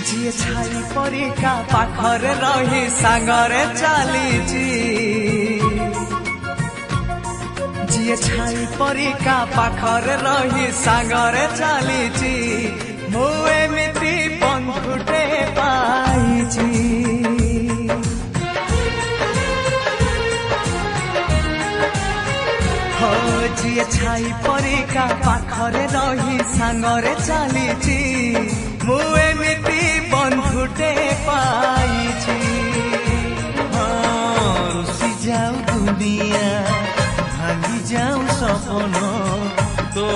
जी छाई परिका पाखरे रही सांगरे चलीची जी छाई परिका पाखरे रही सांगरे चलीची मु एमिति बंधुटे पाइची जी छाई परिका पाखरे रही सांगरे चलीची मु एमिति बंधुटे पाइची रुसी जाऊ दुनिया भांगी जाऊ सपन तो